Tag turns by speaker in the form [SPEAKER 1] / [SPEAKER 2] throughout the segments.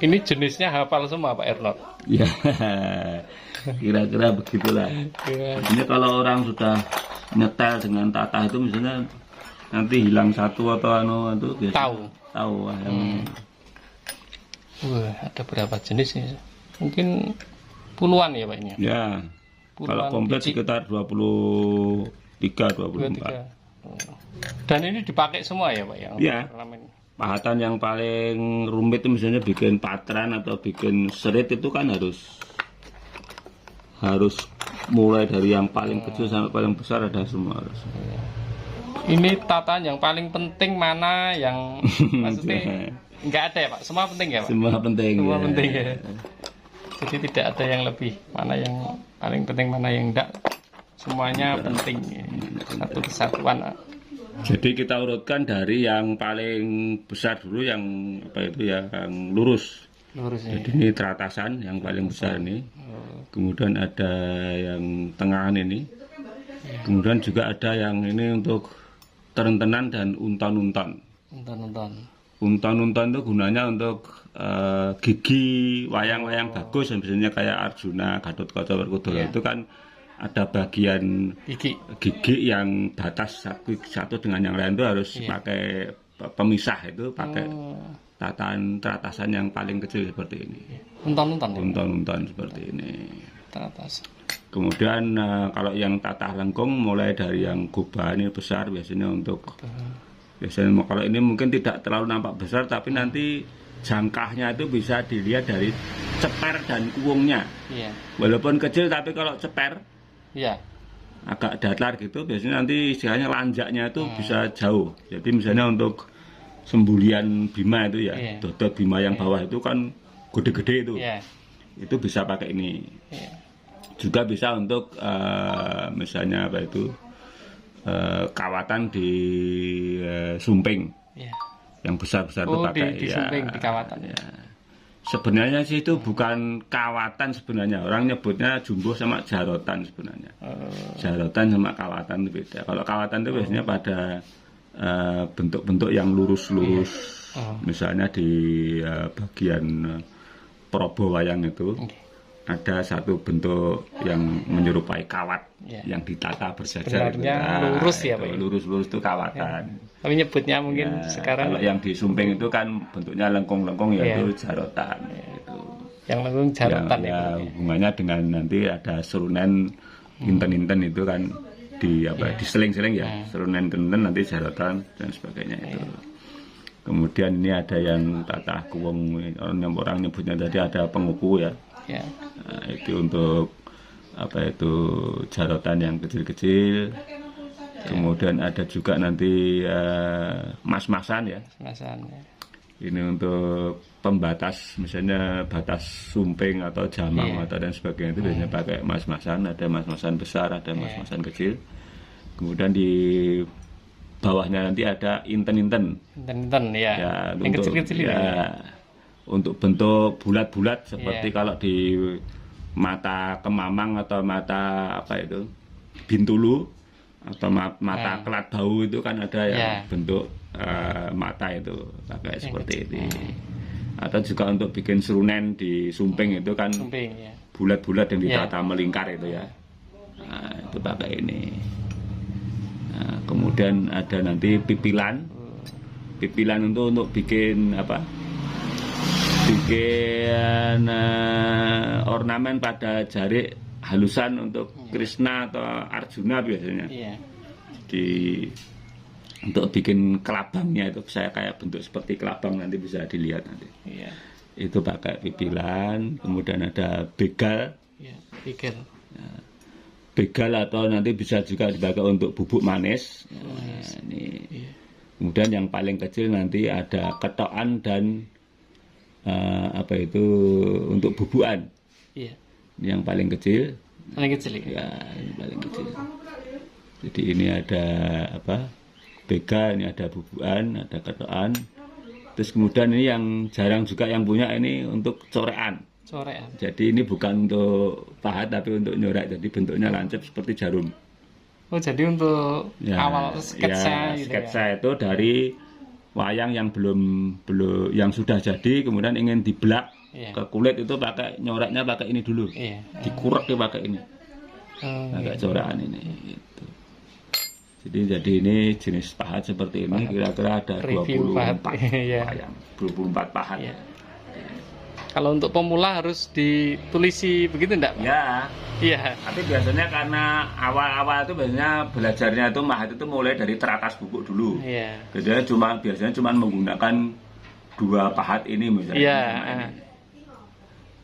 [SPEAKER 1] Ini jenisnya hafal semua Pak Ernot.
[SPEAKER 2] Ya, kira-kira begitulah. Ini kalau orang sudah nyetel dengan tata itu misalnya nanti hilang satu atau itu biasanya tahu yang
[SPEAKER 1] ada berapa jenis ya? Mungkin puluhan ya Pak ini.
[SPEAKER 2] Ya.
[SPEAKER 1] Puluhan
[SPEAKER 2] kalau komplit
[SPEAKER 1] biji.
[SPEAKER 2] Sekitar 23 24.
[SPEAKER 1] Dan ini dipakai semua ya Pak yang
[SPEAKER 2] Ya.
[SPEAKER 1] ornamen.
[SPEAKER 2] Pahatan yang paling rumit itu misalnya bikin patran atau bikin serit itu kan harus mulai dari yang paling kecil sampai paling besar ada semua harus.
[SPEAKER 1] Ini tataan yang paling penting mana yang maksudnya nggak ada ya Pak? Semua penting ya Pak?
[SPEAKER 2] Semua penting.
[SPEAKER 1] Semua
[SPEAKER 2] ya.
[SPEAKER 1] penting ya. Jadi tidak ada yang lebih mana yang paling penting mana yang enggak. Semuanya penting. Satu kesatuan.
[SPEAKER 2] Jadi kita urutkan dari yang paling besar dulu yang apa itu ya, yang lurus.
[SPEAKER 1] Lurus ya.
[SPEAKER 2] Jadi ini teratasan yang paling besar ini. Kemudian ada yang tengahan ini. Kemudian juga ada yang ini untuk terentenan dan untan-untan. Untan-untan itu gunanya untuk gigi wayang-wayang bagus, misalnya kayak Arjuna, Gatotkaca, Werkudara itu kan ada bagian gigi yang batas satu dengan yang lain itu harus pakai pemisah, itu pakai teratasan yang paling kecil seperti ini. Untan-untan seperti ini. Kemudian kalau yang tatah lengkung mulai dari yang gubah ini besar biasanya untuk biasanya kalau ini mungkin tidak terlalu nampak besar tapi nanti jangkahnya itu bisa dilihat dari ceper dan kuungnya. Walaupun kecil tapi kalau ceper agak datar gitu biasanya nanti istilahnya lanjaknya itu bisa jauh. Jadi misalnya untuk sembulian bima itu ya, dodot bima yang bawah itu kan gede-gede itu. Itu bisa pakai ini. Juga bisa untuk misalnya apa itu kawatan di sumping. Yang besar-besar itu pakai
[SPEAKER 1] di sumping, di kawatan.
[SPEAKER 2] Sebenarnya sih itu bukan kawatan sebenarnya. Orang nyebutnya jumbo sama jarotan sebenarnya. Jarotan sama kawatan itu beda. Kalau kawatan itu biasanya pada bentuk-bentuk yang lurus-lurus. Misalnya di bagian perobo wayang itu ada satu bentuk yang menyerupai kawat yang ditata berjajar.
[SPEAKER 1] Sebenarnya lurus ya Pak?
[SPEAKER 2] Lurus-lurus itu kawatan.
[SPEAKER 1] Tapi nyebutnya mungkin sekarang
[SPEAKER 2] kalau yang di sumping itu kan bentuknya lengkung-lengkung yaitu jarotan. Gitu.
[SPEAKER 1] Yang lengkung jarotan
[SPEAKER 2] ya, hubungannya dengan nanti ada serunen inten-inten itu kan di apa di seling-seling ya, serunen inten nanti jarotan dan sebagainya itu. Kemudian ini ada yang tatah kuwung, orang nyebutnya tadi ada penguku ya. Nah, itu untuk apa itu jarotan yang kecil-kecil. Kemudian ada juga nanti mas-masan ya. Ini untuk pembatas, misalnya batas sumping atau jamang atau dan sebagainya itu biasanya pakai mas-masan. Ada mas-masan besar, ada mas-masan kecil. Kemudian di bawahnya nanti ada inten-inten. Ya,
[SPEAKER 1] yang kecil-kecil
[SPEAKER 2] ya. Untuk bentuk bulat-bulat seperti kalau di mata kemamang atau mata apa itu bintulu atau mata kelat bau itu kan ada yang bentuk mata itu pakai seperti ini. Atau juga untuk bikin serunen di sumping itu kan bulat-bulat yang ditata melingkar itu ya. Nah, itu pakai ini. Nah, kemudian ada nanti pipilan. Pipilan untuk bikin apa? Bikin ornamen pada jari halusan untuk Krishna atau Arjuna biasanya. Untuk bikin kelabangnya itu saya kayak bentuk seperti kelabang nanti bisa dilihat nanti. Itu pakai pipilan, kemudian ada begal. Begal atau nanti bisa juga dipakai untuk bubuk manis. Ini. Kemudian yang paling kecil nanti ada ketokan dan apa itu untuk bubukan. Yang paling kecil. Ya, ini paling kecil. Jadi ini ada apa? Bega, ini ada bubukan, ada ketokan. Terus kemudian ini yang jarang juga yang punya ini untuk corekan. Jadi ini bukan untuk pahat tapi untuk nyorek. Jadi bentuknya lancip seperti jarum.
[SPEAKER 1] Oh, jadi untuk awal sketsa gitu
[SPEAKER 2] sketsa itu dari wayang yang belum yang sudah jadi kemudian ingin dibelak
[SPEAKER 1] Iya.
[SPEAKER 2] ke kulit itu pakai nyoreknya pakai ini dulu.
[SPEAKER 1] Iya.
[SPEAKER 2] Dikurek dia pakai ini.
[SPEAKER 1] Oh,
[SPEAKER 2] Pakai
[SPEAKER 1] iya.
[SPEAKER 2] corekan ini gitu. Jadi ini jenis pahat seperti ini kira-kira ada
[SPEAKER 1] Review
[SPEAKER 2] 24
[SPEAKER 1] pahat. Iya.
[SPEAKER 2] wayang, 24 pahat.
[SPEAKER 1] Iya. Kalau untuk pemula harus ditulisi begitu enggak, Pak?
[SPEAKER 2] Ya,
[SPEAKER 1] Iya.
[SPEAKER 2] tapi biasanya karena awal-awal itu biasanya belajarnya itu mahat itu mulai dari teratas bubuk dulu.
[SPEAKER 1] Iya.
[SPEAKER 2] Jadi biasanya cuma menggunakan 2 pahat ini misalnya.
[SPEAKER 1] Iya.
[SPEAKER 2] Sama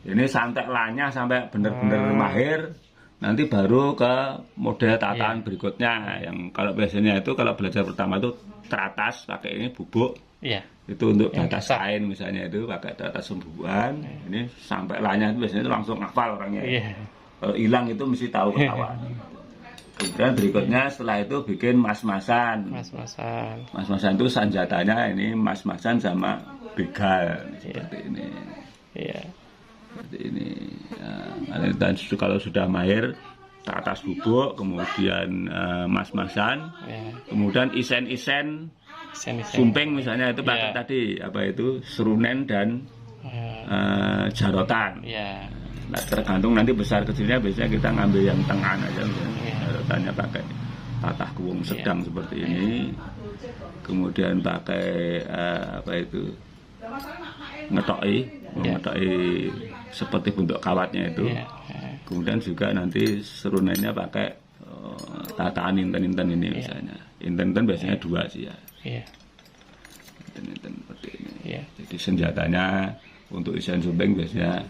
[SPEAKER 2] ini santai lanya sampai benar-benar mahir. Nanti baru ke model tataan berikutnya yang kalau biasanya itu kalau belajar pertama itu teratas pakai ini bubuk.
[SPEAKER 1] Iya.
[SPEAKER 2] Itu untuk
[SPEAKER 1] Yang
[SPEAKER 2] batas
[SPEAKER 1] besar.
[SPEAKER 2] kain misalnya itu pakai teratas sembuhan. Ini sampai lanya itu biasanya itu langsung hafal orangnya.
[SPEAKER 1] Iya.
[SPEAKER 2] Kalau hilang itu mesti tahu ketahuan. Kemudian berikutnya setelah itu bikin mas-masan.
[SPEAKER 1] Mas-masan.
[SPEAKER 2] Mas-masan itu sanjatanya ini mas-masan sama begal seperti ini.
[SPEAKER 1] Iya.
[SPEAKER 2] Seperti ini. Nah, dan kalau sudah mahir teratas bubuk, kemudian mas-masan,
[SPEAKER 1] Iya.
[SPEAKER 2] kemudian isen-isen,
[SPEAKER 1] Sen-sen.
[SPEAKER 2] sumping misalnya itu pakai
[SPEAKER 1] Iya.
[SPEAKER 2] tadi apa itu serunen dan jarotan.
[SPEAKER 1] Iya.
[SPEAKER 2] Nah, tergantung nanti besar kecilnya biasanya kita ngambil yang tengah aja misalnya.
[SPEAKER 1] Iya.
[SPEAKER 2] Jarotannya pakai tatah kuwung sedang seperti ini. Kemudian pakai apa itu ngetoki seperti bentuk kawatnya itu.
[SPEAKER 1] Iya.
[SPEAKER 2] Kemudian juga nanti serunennya pakai tataan inten-inten ini misalnya. Inten-inten biasanya 2 sih ya.
[SPEAKER 1] Iya.
[SPEAKER 2] Inten-inten seperti ini.
[SPEAKER 1] Iya.
[SPEAKER 2] Jadi senjatanya untuk isen sumping biasanya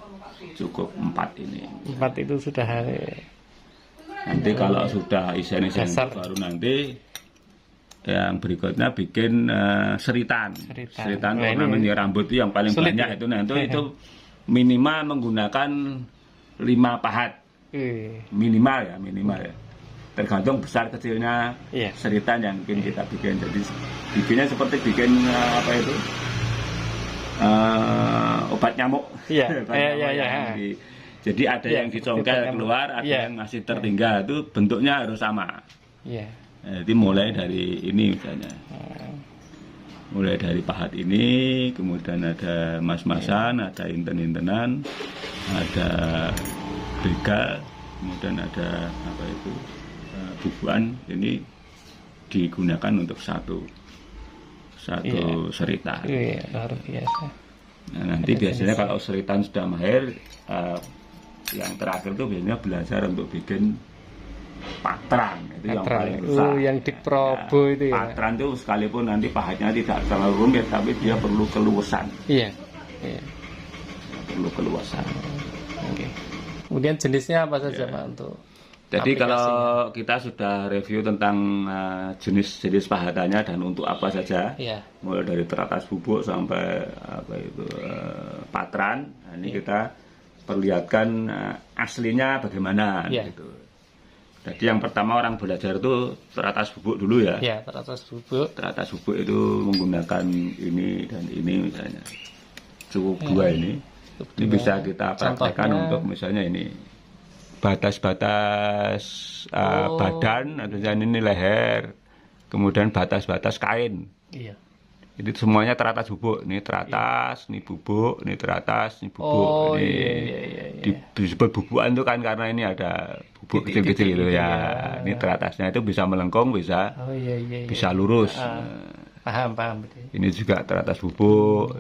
[SPEAKER 2] cukup 4 ini.
[SPEAKER 1] 4 itu sudah
[SPEAKER 2] Nanti kalau sudah isen-isen
[SPEAKER 1] Dasar.
[SPEAKER 2] baru nanti yang berikutnya bikin seritan.
[SPEAKER 1] Seritan. Nah, ini
[SPEAKER 2] ornamen rambut itu yang paling
[SPEAKER 1] sulit
[SPEAKER 2] banyak
[SPEAKER 1] ya?
[SPEAKER 2] itu. Nah, itu minimal menggunakan 5 pahat. Minimal ya. Tergantung besar kecilnya
[SPEAKER 1] Iya.
[SPEAKER 2] seritan yang mungkin kita bikin. Jadi bikinnya seperti bikin apa itu obat nyamuk.
[SPEAKER 1] Iya.
[SPEAKER 2] Obat
[SPEAKER 1] Iya,
[SPEAKER 2] nyamuk
[SPEAKER 1] iya,
[SPEAKER 2] yang
[SPEAKER 1] iya.
[SPEAKER 2] jadi ada
[SPEAKER 1] Iya,
[SPEAKER 2] yang
[SPEAKER 1] seperti
[SPEAKER 2] dicongkel
[SPEAKER 1] obat nyamuk.
[SPEAKER 2] keluar, ada
[SPEAKER 1] Iya.
[SPEAKER 2] yang masih tertinggal. Itu bentuknya harus sama.
[SPEAKER 1] Iya.
[SPEAKER 2] Jadi mulai dari ini misalnya. Mulai dari pahat ini, kemudian ada mas-masan, ada inten-intenan, ada begal, kemudian ada apa itu bubuan. Ini digunakan untuk satu seritan.
[SPEAKER 1] Iya, luar biasa.
[SPEAKER 2] Nah, nanti biasanya kalau seritan sudah mahir, yang terakhir itu biasanya belajar untuk bikin patran. Itu yang
[SPEAKER 1] Patran.
[SPEAKER 2] paling susah.
[SPEAKER 1] Yang di Probo itu ya.
[SPEAKER 2] Patran itu sekalipun nanti pahatnya tidak terlalu rumit, tapi dia perlu keluasan.
[SPEAKER 1] Iya. Iya.
[SPEAKER 2] Perlu keluasan.
[SPEAKER 1] Oke. Kemudian jenisnya apa saja Pak untuk
[SPEAKER 2] Jadi
[SPEAKER 1] aplikasinya?
[SPEAKER 2] kalau kita sudah review tentang jenis-jenis pahatannya dan untuk apa saja,
[SPEAKER 1] Iya.
[SPEAKER 2] mulai dari teratas bubuk sampai apa itu patran, nah, ini kita perlihatkan aslinya bagaimana
[SPEAKER 1] Iya.
[SPEAKER 2] gitu. Jadi yang pertama orang belajar itu teratas bubuk dulu ya.
[SPEAKER 1] Iya, teratas bubuk.
[SPEAKER 2] Teratas bubuk itu menggunakan ini dan ini misalnya. Cukup 2 ini. Ini bisa kita praktekkan
[SPEAKER 1] Contohnya?
[SPEAKER 2] untuk misalnya ini batas-batas badan, atau ini leher, kemudian batas-batas kain.
[SPEAKER 1] Iya.
[SPEAKER 2] Itu semuanya teratas bubuk. Ini teratas, ini bubuk, ini teratas, ini bubuk.
[SPEAKER 1] Oh,
[SPEAKER 2] Ini
[SPEAKER 1] iya.
[SPEAKER 2] disebut bubukan itu kan karena ini ada bubuk kecil-kecil gitu ya. Ini teratasnya itu bisa melengkung, bisa
[SPEAKER 1] Oh iya.
[SPEAKER 2] bisa lurus.
[SPEAKER 1] Paham. Betul.
[SPEAKER 2] Ini juga teratas bubuk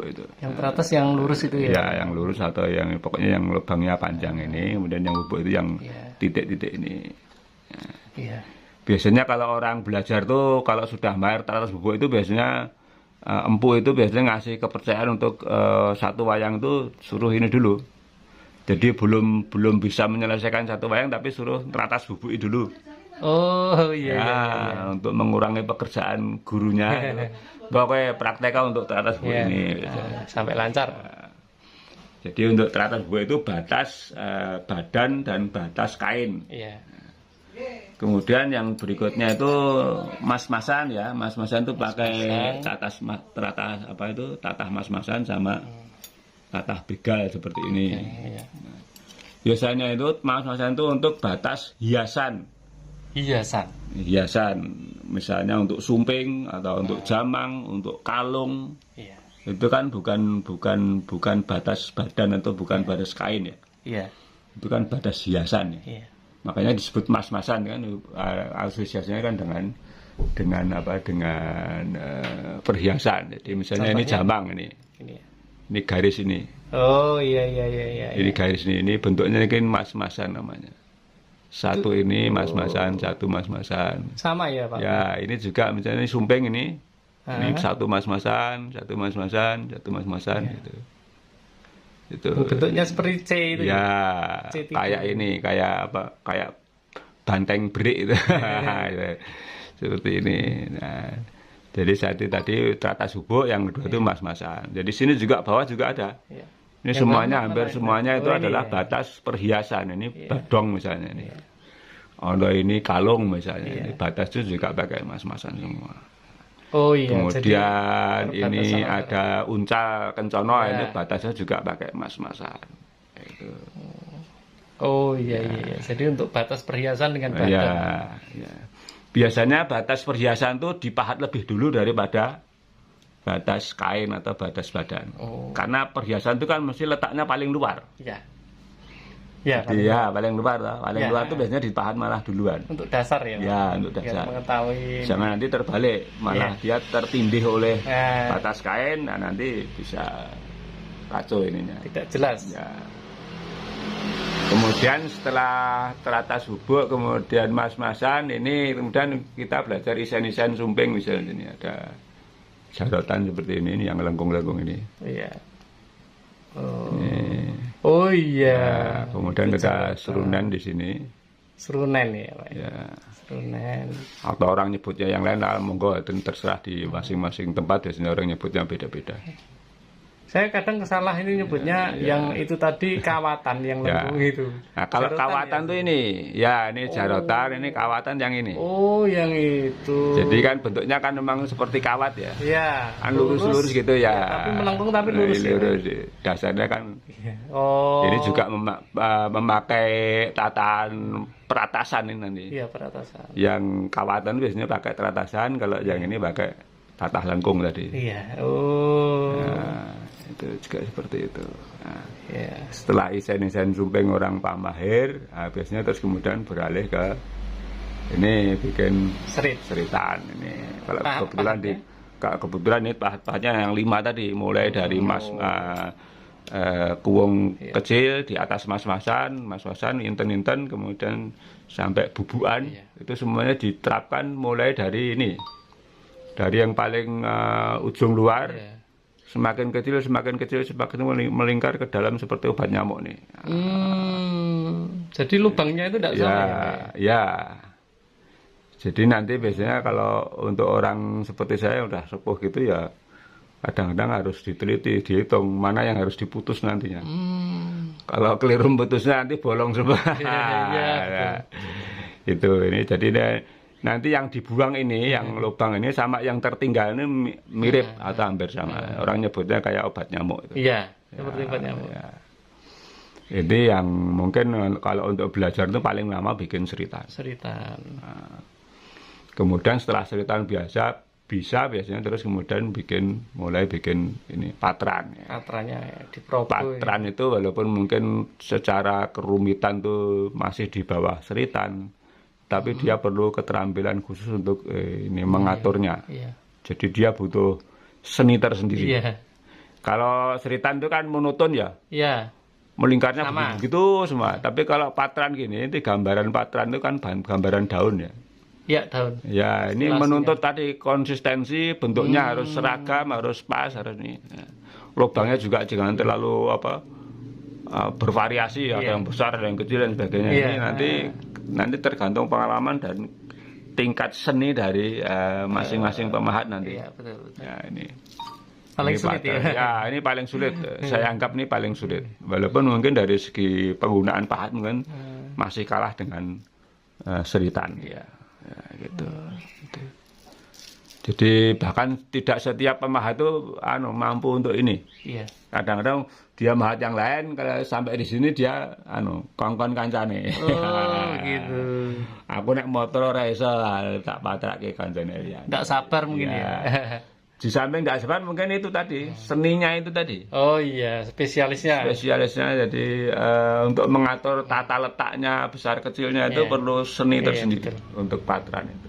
[SPEAKER 2] itu.
[SPEAKER 1] Yang teratas yang lurus itu ya.
[SPEAKER 2] Ya, yang lurus atau yang pokoknya yang lubangnya panjang ini, kemudian yang bubuk itu yang
[SPEAKER 1] Iya.
[SPEAKER 2] titik-titik ini.
[SPEAKER 1] Iya.
[SPEAKER 2] Biasanya kalau orang belajar tuh kalau sudah mahir teratas bubuk itu biasanya empu itu biasanya ngasih kepercayaan untuk satu wayang itu suruh ini dulu. Jadi belum bisa menyelesaikan satu wayang tapi suruh teratas bubuk dulu.
[SPEAKER 1] Oh iya.
[SPEAKER 2] Untuk mengurangi pekerjaan gurunya. Pokoknya prakteknya untuk teratas bubuk
[SPEAKER 1] Iya.
[SPEAKER 2] ini.
[SPEAKER 1] Sampai lancar.
[SPEAKER 2] Jadi untuk teratas bubuk itu batas badan dan batas kain.
[SPEAKER 1] Iya.
[SPEAKER 2] Kemudian yang berikutnya itu mas-masan ya. Mas-masan itu pakai teratas apa itu? Tatah mas-masan sama tatah begal seperti ini.
[SPEAKER 1] Iya.
[SPEAKER 2] Biasanya itu mas-masan itu untuk batas hiasan.
[SPEAKER 1] Hiasan.
[SPEAKER 2] Hiasan misalnya untuk sumping atau untuk jamang, untuk kalung,
[SPEAKER 1] Iya.
[SPEAKER 2] itu kan bukan batas badan atau bukan batas kain ya.
[SPEAKER 1] Iya.
[SPEAKER 2] Itu kan batas hiasan ya.
[SPEAKER 1] Iya.
[SPEAKER 2] Makanya disebut mas-masan kan, asosiasinya kan dengan perhiasan. Jadi misalnya ini jamang ini garis ini.
[SPEAKER 1] Oh iya iya iya iya.
[SPEAKER 2] Ini garis ini bentuknya kan mas-masan namanya. Satu ini mas-masan, satu mas-masan.
[SPEAKER 1] Sama ya Pak?
[SPEAKER 2] Ya, ini juga misalnya sumping ini satu mas-masan, satu mas-masan, satu mas-masan gitu. Itu.
[SPEAKER 1] Bentuknya seperti C itu.
[SPEAKER 2] Ya,
[SPEAKER 1] C
[SPEAKER 2] kayak ini, kayak apa? Kayak banteng berik itu. Seperti ini. Nah, jadi tadi teratas hubuk, yang kedua itu mas-masan. Jadi sini juga bawah juga ada.
[SPEAKER 1] Iya.
[SPEAKER 2] Ini
[SPEAKER 1] Yang
[SPEAKER 2] semuanya
[SPEAKER 1] mana,
[SPEAKER 2] hampir
[SPEAKER 1] mana?
[SPEAKER 2] semuanya itu
[SPEAKER 1] Oh, ini
[SPEAKER 2] adalah
[SPEAKER 1] ya.
[SPEAKER 2] batas perhiasan. Ini badong misalnya ini. Ada ini kalung misalnya. Ini batas itu juga pakai mas-masan semua.
[SPEAKER 1] Oh iya.
[SPEAKER 2] Kemudian
[SPEAKER 1] jadi
[SPEAKER 2] ini
[SPEAKER 1] perbatasan
[SPEAKER 2] ada uncal kencono,
[SPEAKER 1] Ya.
[SPEAKER 2] ini batasnya juga pakai mas-masan. Itu.
[SPEAKER 1] Oh iya iya iya. Jadi untuk batas perhiasan dengan badan.
[SPEAKER 2] Ya, ya. Biasanya batas perhiasan itu dipahat lebih dulu daripada batas kain atau batas badan.
[SPEAKER 1] Oh.
[SPEAKER 2] Karena perhiasan itu kan mesti letaknya paling luar.
[SPEAKER 1] Iya. Ya,
[SPEAKER 2] Iya, paling luar lah. Paling
[SPEAKER 1] Ya.
[SPEAKER 2] luar itu biasanya dipahat malah duluan.
[SPEAKER 1] untuk dasar ya Pak?
[SPEAKER 2] Ya, untuk
[SPEAKER 1] Biar
[SPEAKER 2] dasar.
[SPEAKER 1] mengetahui.
[SPEAKER 2] Jangan nanti terbalik, malah dia tertindih oleh
[SPEAKER 1] Ya,
[SPEAKER 2] batas kain, nah nanti bisa kacau ininya.
[SPEAKER 1] tidak jelas.
[SPEAKER 2] Ya. Kemudian setelah teratas hubuk, kemudian mas-masan, ini kemudian kita belajar isen-isen sumping misalnya ini ada jarotan seperti ini yang lengkung-lengkung ini.
[SPEAKER 1] Iya. Oh.
[SPEAKER 2] Ini.
[SPEAKER 1] Oh iya.
[SPEAKER 2] Ya, kemudian
[SPEAKER 1] Itu
[SPEAKER 2] ada
[SPEAKER 1] jarotan.
[SPEAKER 2] serunen di sini.
[SPEAKER 1] Serunen ya Pak.
[SPEAKER 2] Ya.
[SPEAKER 1] Serunen.
[SPEAKER 2] Atau orang nyebutnya yang lain, monggo itu terserah di masing-masing tempat. Biasanya orang nyebutnya beda-beda.
[SPEAKER 1] Saya kadang kesalah ini nyebutnya yang itu tadi kawatan yang
[SPEAKER 2] Ya.
[SPEAKER 1] lengkung itu.
[SPEAKER 2] Nah, kalau
[SPEAKER 1] Jarotan
[SPEAKER 2] kawatan
[SPEAKER 1] ya?
[SPEAKER 2] tuh ini, ya ini jarotan, ini kawatan yang ini.
[SPEAKER 1] Oh, yang itu.
[SPEAKER 2] Jadi kan bentuknya kan memang seperti kawat ya.
[SPEAKER 1] Iya.
[SPEAKER 2] Kan lurus-lurus gitu ya.
[SPEAKER 1] Tapi melengkung tapi lurus.
[SPEAKER 2] Nah,
[SPEAKER 1] Ya,
[SPEAKER 2] lurus. Dasarnya kan
[SPEAKER 1] Iya. Oh.
[SPEAKER 2] ini juga memakai tatahan peratasan ini nanti.
[SPEAKER 1] Iya, peratasan.
[SPEAKER 2] Yang kawatan biasanya pakai teratasan, kalau yang ini pakai tatah lengkung tadi.
[SPEAKER 1] Iya. Oh.
[SPEAKER 2] Nah, itu juga seperti itu. Nah,
[SPEAKER 1] Iya.
[SPEAKER 2] setelah isen-isen sumping orang pamahir, nah, biasanya terus kemudian beralih ke ini bikin
[SPEAKER 1] Serit.
[SPEAKER 2] seritan ini. Kalau
[SPEAKER 1] Pahat-
[SPEAKER 2] kebetulan di kebetulan ini pahat-pahatnya yang 5 tadi, mulai dari kuwung kecil di atas mas-masan, inten-inten, kemudian sampai bubuan.
[SPEAKER 1] Iya.
[SPEAKER 2] Itu semuanya diterapkan mulai dari ini, dari yang paling ujung luar.
[SPEAKER 1] Iya.
[SPEAKER 2] Semakin kecil, semakin melingkar ke dalam seperti obat nyamuk nih.
[SPEAKER 1] Jadi lubangnya itu tidak sama ya? Pak?
[SPEAKER 2] Ya. Jadi nanti biasanya kalau untuk orang seperti saya udah sepuh gitu ya, kadang-kadang harus diteliti, dihitung mana yang harus diputus nantinya. Kalau keliru putusnya nanti bolong semua.
[SPEAKER 1] Iya,
[SPEAKER 2] Ya. Itu ini jadi nanti yang dibuang ini, yang lubang ini sama yang tertinggal ini mirip atau hampir sama. Orang nyebutnya kayak obat nyamuk itu.
[SPEAKER 1] Iya, seperti obat nyamuk.
[SPEAKER 2] Ya. Ini yang mungkin kalau untuk belajar itu paling lama bikin seritan.
[SPEAKER 1] Seritan.
[SPEAKER 2] Kemudian setelah seritan biasanya terus kemudian mulai bikin ini patran. Ya.
[SPEAKER 1] Katrannya ya, diprobo.
[SPEAKER 2] Patran itu walaupun mungkin secara kerumitan tuh masih di bawah seritan, tapi dia perlu keterampilan khusus untuk ini mengaturnya.
[SPEAKER 1] Iya.
[SPEAKER 2] Jadi dia butuh seni tersendiri.
[SPEAKER 1] Iya.
[SPEAKER 2] Kalau seritan itu kan monoton ya,
[SPEAKER 1] Iya.
[SPEAKER 2] melingkarnya
[SPEAKER 1] Sama.
[SPEAKER 2] begitu semua. Tapi kalau patran gini, itu gambaran patran itu kan gambaran daun ya.
[SPEAKER 1] Iya, daun.
[SPEAKER 2] Ya, ini
[SPEAKER 1] Selasnya.
[SPEAKER 2] menuntut tadi konsistensi, bentuknya harus seragam, harus pas, harus ini. Ya. Lubangnya juga jangan terlalu bervariasi, ada
[SPEAKER 1] Iya.
[SPEAKER 2] yang besar, ada yang kecil dan sebagainya.
[SPEAKER 1] Iya.
[SPEAKER 2] Ini nanti tergantung pengalaman dan tingkat seni dari masing-masing pemahat nanti.
[SPEAKER 1] Iya, betul.
[SPEAKER 2] Ya, ini.
[SPEAKER 1] Paling
[SPEAKER 2] Ini
[SPEAKER 1] sulit
[SPEAKER 2] patran.
[SPEAKER 1] ya.
[SPEAKER 2] Ya, ini paling sulit. Saya anggap ini paling sulit. Walaupun mungkin dari segi penggunaan pahat mungkin masih kalah dengan seritan. Ya, gitu. Jadi bahkan tidak setiap pemahat itu mampu untuk ini.
[SPEAKER 1] Iya.
[SPEAKER 2] Kadang-kadang dia mahat yang lain, kalau sampai di sini dia kongkon kancane.
[SPEAKER 1] Oh, gitu.
[SPEAKER 2] Aku nek motor ora iso tak patrake kancane ya.
[SPEAKER 1] Nggak sabar mungkin ya.
[SPEAKER 2] Di samping nggak sabar mungkin itu tadi, seninya itu tadi.
[SPEAKER 1] Oh iya, spesialisnya.
[SPEAKER 2] Spesialisnya jadi untuk mengatur tata letaknya besar kecilnya itu
[SPEAKER 1] Iya.
[SPEAKER 2] perlu seni
[SPEAKER 1] Iya,
[SPEAKER 2] tersendiri
[SPEAKER 1] betul.
[SPEAKER 2] untuk patran itu.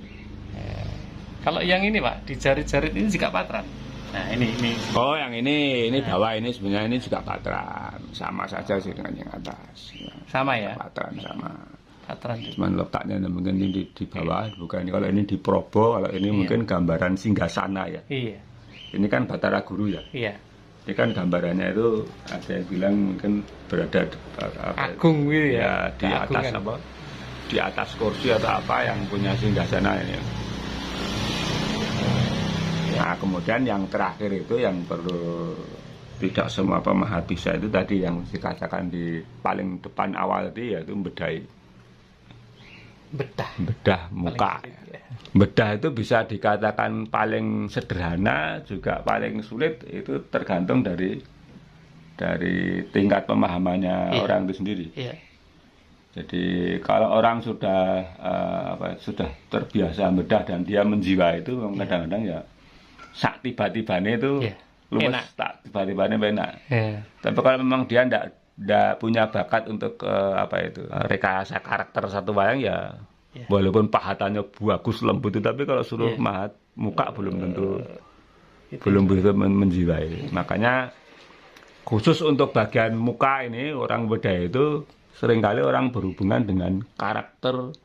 [SPEAKER 1] Kalau yang ini Pak, di jarit-jarit ini juga patran. Nah ini.
[SPEAKER 2] Oh, yang ini bawah ini sebenarnya ini juga patran, sama saja sih dengan yang atas. Ya,
[SPEAKER 1] Sama ya?
[SPEAKER 2] patran sama.
[SPEAKER 1] Patran.
[SPEAKER 2] Cuman letaknya mungkin ini di bawah, bukan kalau ini di Probo, kalau ini mungkin gambaran singgasana ya.
[SPEAKER 1] Iya.
[SPEAKER 2] Ini kan Batara Guru ya.
[SPEAKER 1] Iya.
[SPEAKER 2] Ini kan gambarannya itu ada yang bilang mungkin berada
[SPEAKER 1] Agung gitu
[SPEAKER 2] ya
[SPEAKER 1] ya.
[SPEAKER 2] di atas
[SPEAKER 1] Keagungan.
[SPEAKER 2] apa? Di atas kursi atau apa yang punya singgasana ini. Nah, kemudian yang terakhir itu yang perlu tidak semua pemahat bisa itu tadi yang dikatakan di paling depan awal itu yaitu bedah muka.
[SPEAKER 1] Paling sulit, ya.
[SPEAKER 2] Bedah itu bisa dikatakan paling sederhana juga paling sulit, itu tergantung dari tingkat pemahamannya
[SPEAKER 1] Iya.
[SPEAKER 2] orang itu sendiri.
[SPEAKER 1] Iya.
[SPEAKER 2] Jadi kalau orang sudah sudah terbiasa bedah dan dia menjiwa itu kadang-kadang ya sak tiba-tibanya itu
[SPEAKER 1] Iya.
[SPEAKER 2] luwes,
[SPEAKER 1] Enak.
[SPEAKER 2] tak tiba-tibanya enak.
[SPEAKER 1] Iya.
[SPEAKER 2] Tapi kalau memang dia ndak punya bakat untuk rekayasa karakter satu wayang ya,
[SPEAKER 1] Iya.
[SPEAKER 2] walaupun pahatannya bagus lembut itu, tapi kalau suruh
[SPEAKER 1] Iya.
[SPEAKER 2] mahat muka belum tentu
[SPEAKER 1] Itu.
[SPEAKER 2] belum bisa menjiwai. Makanya khusus untuk bagian muka ini orang bedah itu seringkali orang berhubungan dengan karakter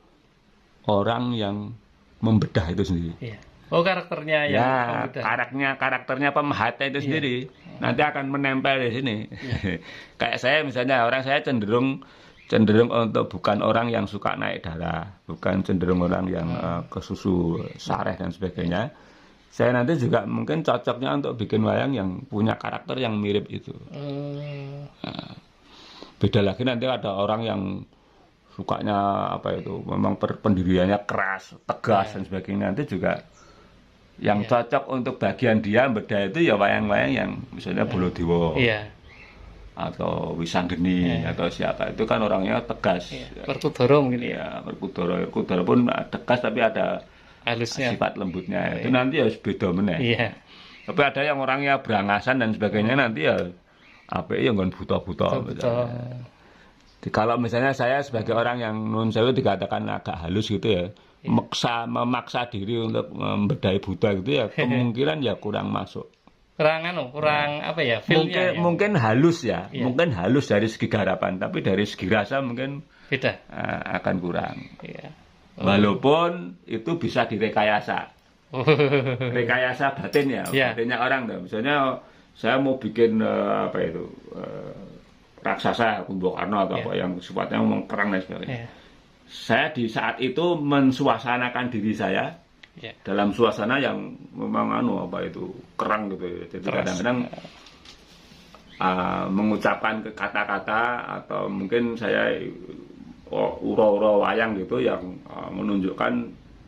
[SPEAKER 2] orang yang membedah itu sendiri.
[SPEAKER 1] Iya. Oh karakternya yang
[SPEAKER 2] Ya,
[SPEAKER 1] bedah.
[SPEAKER 2] karakternya pemahatnya itu sendiri nanti akan menempel di sini. Kayak saya misalnya, orang saya cenderung untuk bukan orang yang suka naik darah, bukan cenderung orang yang kesusu sareh dan sebagainya. Saya nanti juga mungkin cocoknya untuk bikin wayang yang punya karakter yang mirip itu. Nah, beda lagi nanti ada orang yang sukanya memang pendiriannya keras, tegas dan sebagainya, nanti juga yang cocok untuk bagian dia bedah itu ya wayang-wayang yang misalnya Bolodewa
[SPEAKER 1] Iya.
[SPEAKER 2] atau Wisanggeni atau siapa, itu kan orangnya tegas.
[SPEAKER 1] Iya. Werkudara mungkin ya.
[SPEAKER 2] Ya, Werkudara pun tegas tapi ada
[SPEAKER 1] Halusnya.
[SPEAKER 2] sifat lembutnya. Itu nanti harus beda meneh.
[SPEAKER 1] Iya.
[SPEAKER 2] Tapi ada yang orangnya berangasan dan sebagainya, nanti ya apa ya ngon buta-buta.
[SPEAKER 1] Betul.
[SPEAKER 2] Jadi kalau misalnya saya sebagai orang yang nun sewu dikatakan agak halus gitu ya, memaksa diri untuk membedahi buta gitu ya, kemungkinan ya kurang masuk.
[SPEAKER 1] Kurang apa ya? Feel-nya ya.
[SPEAKER 2] Mungkin halus ya,
[SPEAKER 1] Iya.
[SPEAKER 2] mungkin halus dari segi garapan, tapi dari segi rasa mungkin
[SPEAKER 1] Beda.
[SPEAKER 2] akan kurang.
[SPEAKER 1] Iya.
[SPEAKER 2] Walaupun itu bisa direkayasa. Rekayasa batin ya,
[SPEAKER 1] Iya.
[SPEAKER 2] batinnya orang tuh. Misalnya saya mau bikin raksasa Kumbakarna atau apa yang sifatnya mengkerang dan sebagainya.
[SPEAKER 1] Iya.
[SPEAKER 2] Saya di saat itu mensuasanakan diri saya
[SPEAKER 1] Iya.
[SPEAKER 2] dalam suasana yang memang kerang gitu ya. Jadi
[SPEAKER 1] Keras.
[SPEAKER 2] kadang-kadang mengucapkan kata-kata atau mungkin saya ura-ura wayang gitu yang menunjukkan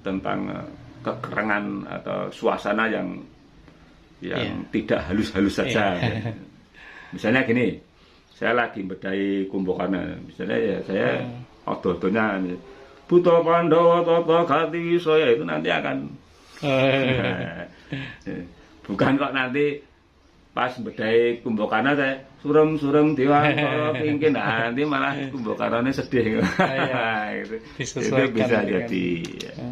[SPEAKER 2] tentang kekerangan atau suasana yang tidak halus-halus saja. Misalnya gini, saya lagi bedahi Kumbakarna, misalnya ya saya odo-odonya Buta Pandhawa Tata Gati Wisaya, itu nanti akan bukan kok nanti pas bedahi Kumbakarna saya surem-surem diwantara pingkin, nanti malah Kumbakarnanya sedih. Gitu. Itu bisa jadi.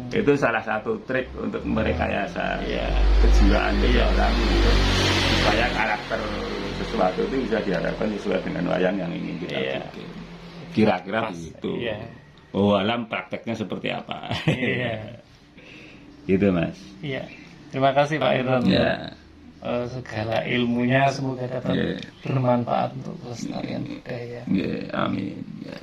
[SPEAKER 2] Itu salah satu trik untuk merekayasa kejiwaan orang supaya karakter sesuatu itu bisa diharapkan sesuai dengan wayang yang ingin kita bikin. Kira-kira begitu. Oh, alam prakteknya seperti apa? Gitu, Mas.
[SPEAKER 1] Iya. Terima kasih Pak Irwan.
[SPEAKER 2] Ya.
[SPEAKER 1] Segala ilmunya semoga dapat bermanfaat untuk pelestarian budaya.
[SPEAKER 2] Amin. Ya.